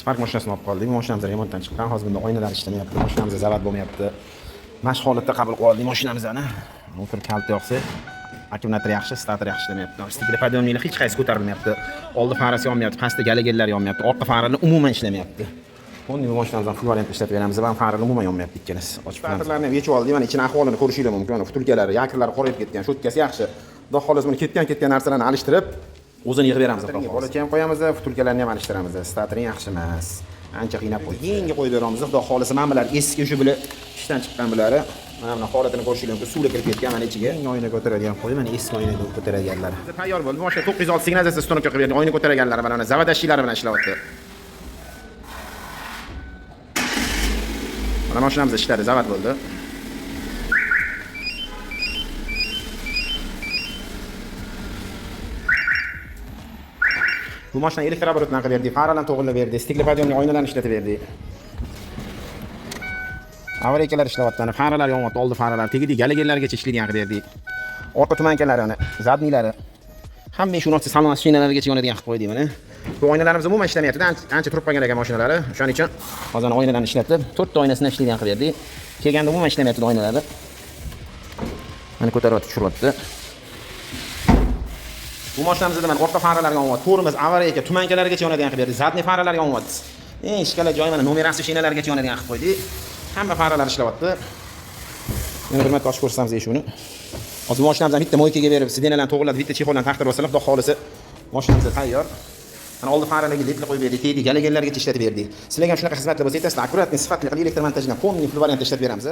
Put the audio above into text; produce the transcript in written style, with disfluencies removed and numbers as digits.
Spark mashinasini olib qoldik. Mashinamiz remontdan chiqqan. Hozir bunda oynalar ishlamayapti. Mashinamiz zavat bo'lmayapti. Mashq holatda qabul qilib oldik mashinamizni. Motor kalti yoqsa, akkumulyator yaxshi, starter yaxshi ishlamayapti. Stikli podiyomlar hech qaysi ko'tarilmayapti. Oldi farasi yonmayapti, pastda galagellar yonmayapti, orqa faralar umuman ishlamayapti. Bunday mashinamizdan full variant ishlatib beramiz. Va faralar umuman yonmayapti ikkalasi. Ochib starterlarni ham yechib oldik. Mana ichini ahvolini ko'rishingiz mumkin. Futulkalari, yakrlari qorayib ketgan, shotkasi yaxshi. Xudo xolos buni ketgan narsalarni alishtirib, o'zini yig'ib beramiz. Bolacha ham qo'yamiz, futulkalarni ham alishtiramiz. Startering yaxshi emas. Ancha qiynab qo'ydik. Keyinga qo'yib beramiz. Xudo xolos mana bular eski o'sha bular ishdan chiqqan bulari. Mana buni holatini ko'rishingiz mumkin. Suvga kirib ketgan mana ichiga. Oyna ko'taradigan qo'y, mana eski oyna ko'taradiganlar. Tayyor bo'ldi. Mashina 906 signalizasiya stonoka qilib berdik. Oyna ko'taraganlari mana zavadashilari bilan ishlayapti. Mana mashinamiz ishladi, zavat bo'ldi. Bu mashina elektrooborotdan qilib berdik, faralarni to'g'rilab berdik, stikli podiyomli oynalarni ishlatib berdik. Avariykalar ishlayapti, faralar yonyapti, oldi faralar tegdik, galagellargacha ishlaydigan qilib berdik. Orqa tumankalari, zadnilari, hamma shu narsa salon mashinalarigacha yonadigan qilib qo'ydik mana. Bu oynalarimiz umuman ishlamayapti, ancha turib qolgan ekan mashinalari. Shuning uchun hozir oynalarni ishlatib, 4 ta oynasini ishlaydigan qilib berdik. Kelganda umuman ishlamayapti oynalari. Mana ko'tarib tushiryapti. Bu mashinamizda mana orqa faralar yonyapti, to'rimiz avariyga, tumankalargacha yonadigan qilib berdik. Zadniy faralar yonyapti. Ishkala joy mana numerasi shinalargacha yonadigan qilib qo'ydik. Hamma faralar ishlayapti. Yana bir marta ochib ko'rsatamiz shuni. Hozir mashinamizdan bitta moykaga berib, sidenalarni to'g'rilab, bitta chexoldan taqdir bo'lsalar, xudo xolisi mashinamiz tayyor. Mana oldi faralarga ledlar qo'yib berdik, tegdik, galagellargacha ishlatib berdik. Sizlarga ham shunaqa xizmatlar bo'lsa, aytasizlar, akkuratni sifatli qilib elektr montajdan, polniy full variantda ishlatib beramiz.